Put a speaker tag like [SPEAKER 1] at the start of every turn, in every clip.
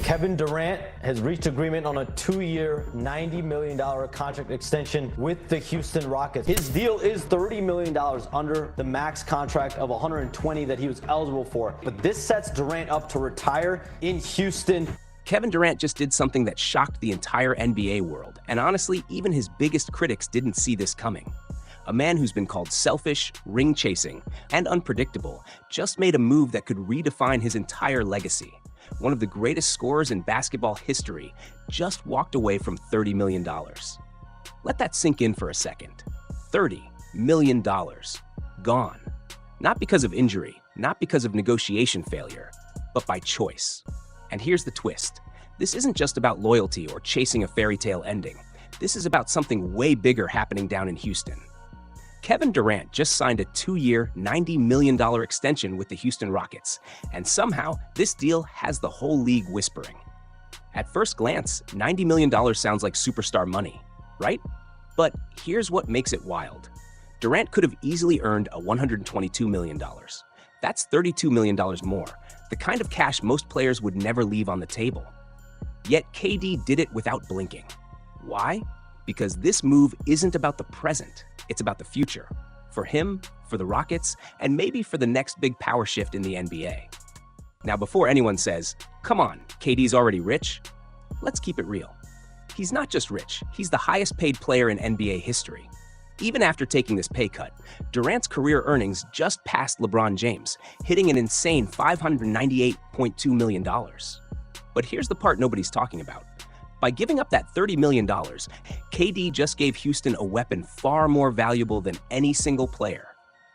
[SPEAKER 1] Kevin Durant has reached agreement on a 2-year, $90 million contract extension with the Houston Rockets. His deal is $30 million under the max contract of $120 that he was eligible for. But this sets Durant up to retire in Houston.
[SPEAKER 2] Kevin Durant just did something that shocked the entire NBA world, and honestly, even his biggest critics didn't see this coming. A man who's been called selfish, ring-chasing, and unpredictable just made a move that could redefine his entire legacy. One of the greatest scorers in basketball history just walked away from $30 million. Let that sink in for a second. $30 million. Gone. Not because of injury, not because of negotiation failure, but by choice. And here's the twist. This isn't just about loyalty or chasing a fairy tale ending. This is about something way bigger happening down in Houston. Kevin Durant just signed a 2-year, $90 million extension with the Houston Rockets, and somehow this deal has the whole league whispering. At first glance, $90 million sounds like superstar money, right? But here's what makes it wild. Durant could have easily earned a $122 million. That's $32 million more, the kind of cash most players would never leave on the table. Yet KD did it without blinking. Why? Because this move isn't about the present, it's about the future. For him, for the Rockets, and maybe for the next big power shift in the NBA. Now, before anyone says, come on, KD's already rich, let's keep it real. He's not just rich, he's the highest paid player in NBA history. Even after taking this pay cut, Durant's career earnings just passed LeBron James, hitting an insane $598.2 million. But here's the part nobody's talking about. By giving up that $30 million, KD just gave Houston a weapon far more valuable than any single player: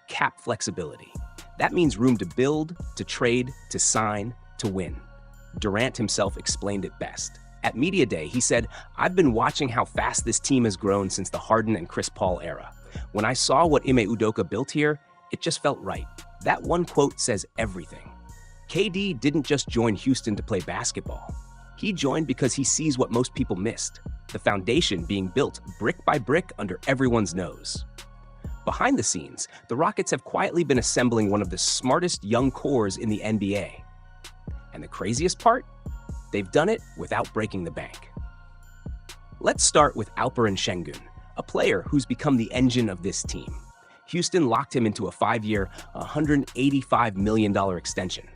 [SPEAKER 2] cap flexibility. That means room to build, to trade, to sign, to win. Durant himself explained it best. At Media Day, he said, "I've been watching how fast this team has grown since the Harden and Chris Paul era. When I saw what Ime Udoka built here, it just felt right." That one quote says everything. KD didn't just join Houston to play basketball. He joined because he sees what most people missed: the foundation being built brick by brick under everyone's nose. Behind the scenes, the Rockets have quietly been assembling one of the smartest young cores in the NBA. And the craziest part? They've done it without breaking the bank. Let's start with Alperen Şengün, a player who's become the engine of this team. Houston locked him into a 5-year, $185 million extension.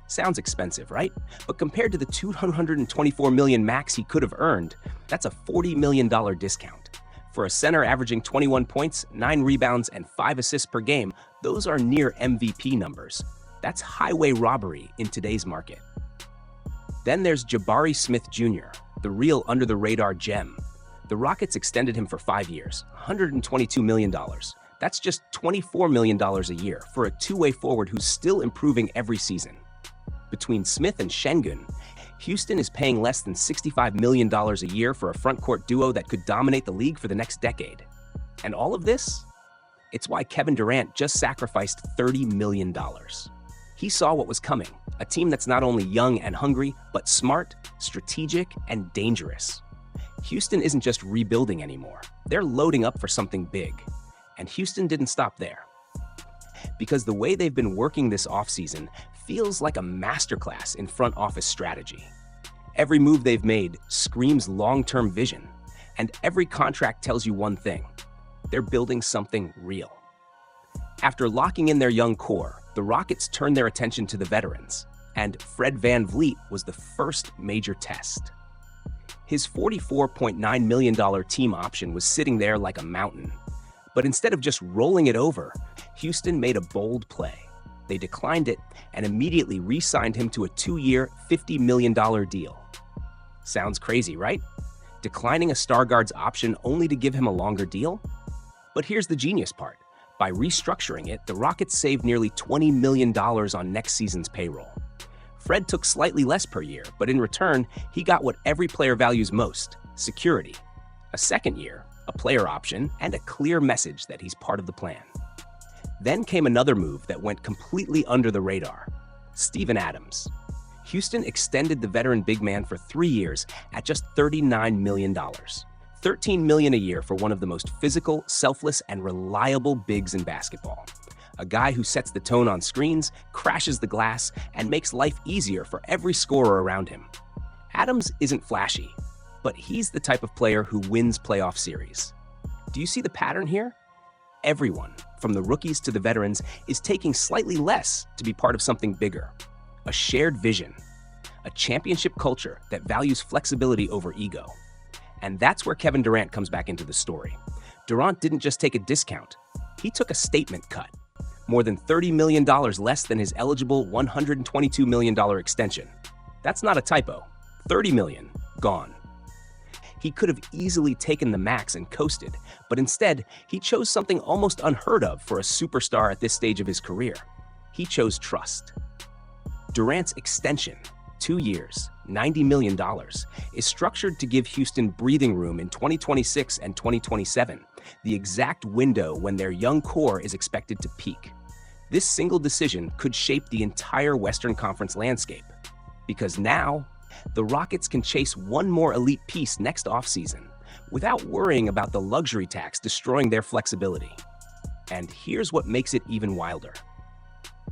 [SPEAKER 2] Sounds expensive, right? But compared to the $224 million max he could have earned, that's a $40 million discount. For a center averaging 21 points, 9 rebounds, and 5 assists per game, those are near MVP numbers. That's highway robbery in today's market. Then there's Jabari Smith Jr., the real under-the-radar gem. The Rockets extended him for 5 years, $122 million. That's just $24 million a year for a two-way forward who's still improving every season. Between Smith and Şengün, Houston is paying less than $65 million a year for a front-court duo that could dominate the league for the next decade. And all of this? It's why Kevin Durant just sacrificed $30 million. He saw what was coming, a team that's not only young and hungry, but smart, strategic, and dangerous. Houston isn't just rebuilding anymore. They're loading up for something big. And Houston didn't stop there. Because the way they've been working this offseason feels like a masterclass in front office strategy. Every move they've made screams long-term vision, and every contract tells you one thing: they're building something real. After locking in their young core, the Rockets turned their attention to the veterans, and Fred VanVleet was the first major test. His $44.9 million team option was sitting there like a mountain. But instead of just rolling it over, Houston made a bold play. They declined it and immediately re-signed him to a 2-year, $50 million deal. Sounds crazy, right? Declining a star guard's option only to give him a longer deal? But here's the genius part. By restructuring it, the Rockets saved nearly $20 million on next season's payroll. Fred took slightly less per year, but in return, he got what every player values most: security. A second year, a player option, and a clear message that he's part of the plan. Then came another move that went completely under the radar: Steven Adams. Houston extended the veteran big man for 3 years at just $39 million. $13 million a year for one of the most physical, selfless, and reliable bigs in basketball. A guy who sets the tone on screens, crashes the glass, and makes life easier for every scorer around him. Adams isn't flashy, but he's the type of player who wins playoff series. Do you see the pattern here? Everyone, from the rookies to the veterans, is taking slightly less to be part of something bigger. A shared vision, a championship culture that values flexibility over ego. And that's where Kevin Durant comes back into the story. Durant didn't just take a discount, he took a statement cut. More than $30 million less than his eligible $122 million extension. That's not a typo. $30 million, gone. He could have easily taken the max and coasted, but instead, he chose something almost unheard of for a superstar at this stage of his career. He chose trust. Durant's extension, 2 years, $90 million, is structured to give Houston breathing room in 2026 and 2027, the exact window when their young core is expected to peak. This single decision could shape the entire Western Conference landscape, because now, the Rockets can chase one more elite piece next offseason without worrying about the luxury tax destroying their flexibility. And here's what makes it even wilder.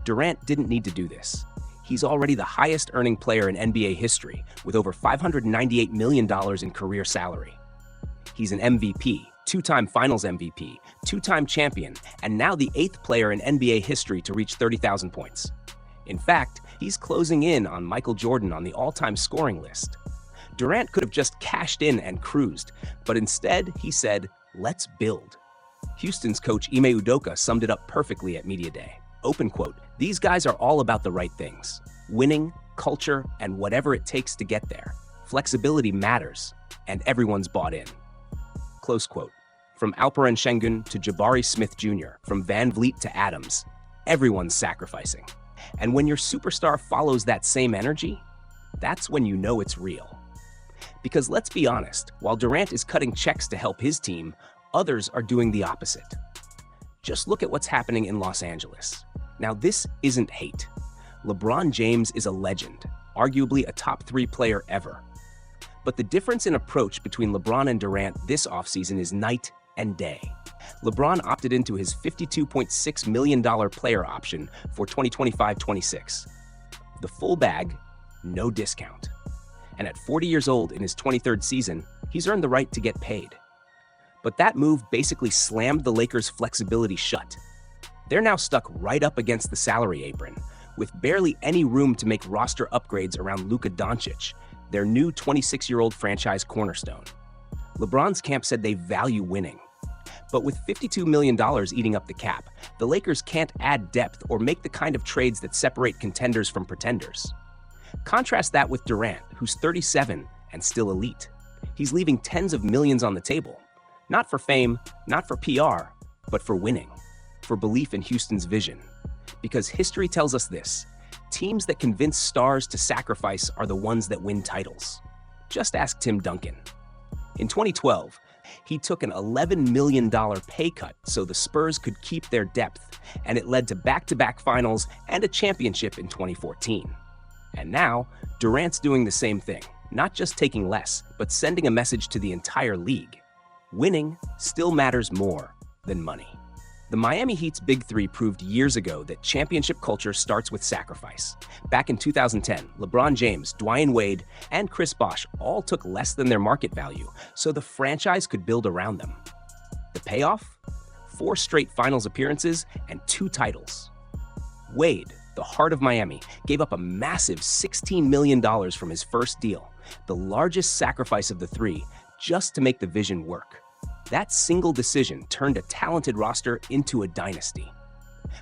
[SPEAKER 2] Durant didn't need to do this. He's already the highest earning player in NBA history with over $598 million in career salary. He's an MVP, two-time Finals MVP, two-time champion, and now the 8th player in NBA history to reach 30,000 points. In fact, he's closing in on Michael Jordan on the all-time scoring list. Durant could have just cashed in and cruised, but instead he said, "Let's build." Houston's coach Ime Udoka summed it up perfectly at Media Day. Open quote, "These guys are all about the right things. Winning, culture, and whatever it takes to get there. Flexibility matters, and everyone's bought in." Close quote. From Alperen Şengün to Jabari Smith Jr., from Van Vliet to Adams, everyone's sacrificing. And when your superstar follows that same energy, that's when you know it's real. Because let's be honest, while Durant is cutting checks to help his team, others are doing the opposite. Just look at what's happening in Los Angeles. Now, this isn't hate. LeBron James is a legend, arguably a top 3 player ever. But the difference in approach between LeBron and Durant this offseason is night and day. LeBron opted into his $52.6 million player option for 2025-26. The full bag, no discount. And at 40 years old in his 23rd season, he's earned the right to get paid. But that move basically slammed the Lakers' flexibility shut. They're now stuck right up against the salary apron, with barely any room to make roster upgrades around Luka Doncic, their new 26-year-old franchise cornerstone. LeBron's camp said they value winning. But with $52 million eating up the cap, the Lakers can't add depth or make the kind of trades that separate contenders from pretenders. Contrast that with Durant, who's 37 and still elite. He's leaving tens of millions on the table. Not for fame, not for PR, but for winning, for belief in Houston's vision. Because history tells us this: teams that convince stars to sacrifice are the ones that win titles. Just ask Tim Duncan. In 2012, he took an $11 million pay cut so the Spurs could keep their depth, and it led to back-to-back finals and a championship in 2014. And now, Durant's doing the same thing, not just taking less, but sending a message to the entire league. Winning still matters more than money. The Miami Heat's Big Three proved years ago that championship culture starts with sacrifice. Back in 2010, LeBron James, Dwyane Wade, and Chris Bosh all took less than their market value, so the franchise could build around them. The payoff? 4 straight finals appearances and 2 titles. Wade, the heart of Miami, gave up a massive $16 million from his first deal, the largest sacrifice of the 3, just to make the vision work. That single decision turned a talented roster into a dynasty.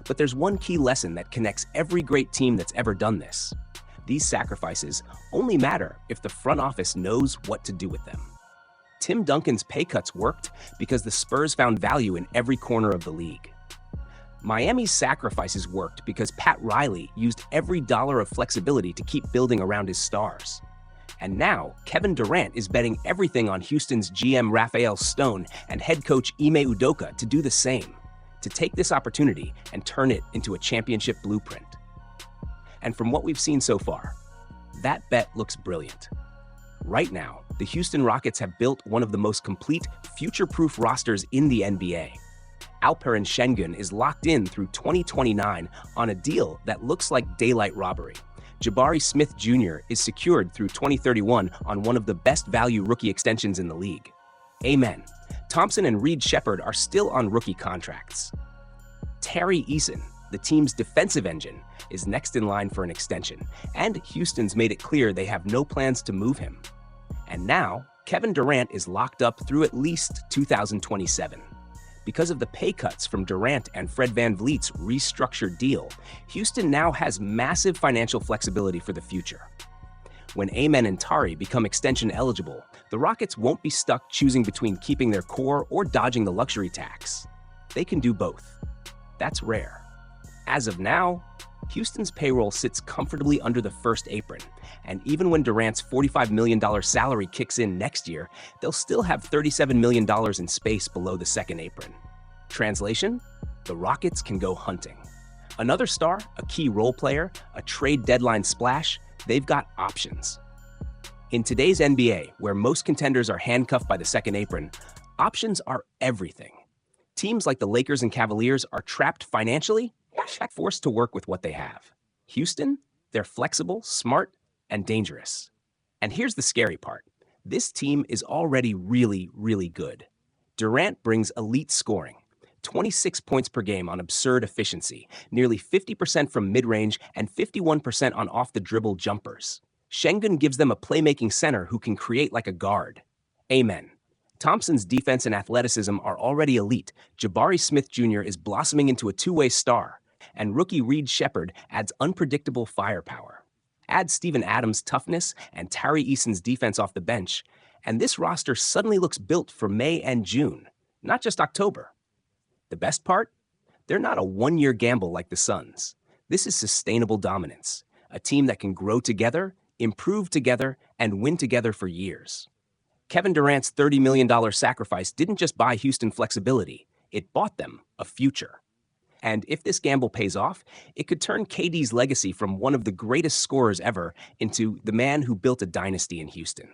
[SPEAKER 2] But there's one key lesson that connects every great team that's ever done this. These sacrifices only matter if the front office knows what to do with them. Tim Duncan's pay cuts worked because the Spurs found value in every corner of the league. Miami's sacrifices worked because Pat Riley used every dollar of flexibility to keep building around his stars. And now, Kevin Durant is betting everything on Houston's GM Rafael Stone and head coach Ime Udoka to do the same, to take this opportunity and turn it into a championship blueprint. And from what we've seen so far, that bet looks brilliant. Right now, the Houston Rockets have built one of the most complete, future-proof rosters in the NBA. Alperen Şengün is locked in through 2029 on a deal that looks like daylight robbery. Jabari Smith Jr. is secured through 2031 on one of the best value rookie extensions in the league. Amen. Thompson and Reed Shepherd are still on rookie contracts. Tari Eason, the team's defensive engine, is next in line for an extension, and Houston's made it clear they have no plans to move him. And now, Kevin Durant is locked up through at least 2027. Because of the pay cuts from Durant and Fred VanVleet's restructured deal, Houston now has massive financial flexibility for the future. When Amen and Tari become extension eligible, the Rockets won't be stuck choosing between keeping their core or dodging the luxury tax. They can do both. That's rare. As of now, Houston's payroll sits comfortably under the first apron, and even when Durant's $45 million salary kicks in next year, they'll still have $37 million in space below the second apron. Translation? The Rockets can go hunting. Another star, a key role player, a trade deadline splash, they've got options. In today's NBA, where most contenders are handcuffed by the second apron, options are everything. Teams like the Lakers and Cavaliers are trapped financially, forced to work with what they have. Houston, they're flexible, smart, and dangerous. And here's the scary part. This team is already really, really good. Durant brings elite scoring, 26 points per game on absurd efficiency, nearly 50% from mid-range and 51% on off-the-dribble jumpers. Şengün gives them a playmaking center who can create like a guard. Amen. Thompson's defense and athleticism are already elite. Jabari Smith Jr. is blossoming into a two-way star, and rookie Reed Shepherd adds unpredictable firepower. Add Steven Adams' toughness and Tari Eason's defense off the bench, and this roster suddenly looks built for May and June, not just October. The best part? They're not a one-year gamble like the Suns. This is sustainable dominance, a team that can grow together, improve together, and win together for years. Kevin Durant's $30 million sacrifice didn't just buy Houston flexibility, it bought them a future. And if this gamble pays off, it could turn KD's legacy from one of the greatest scorers ever into the man who built a dynasty in Houston.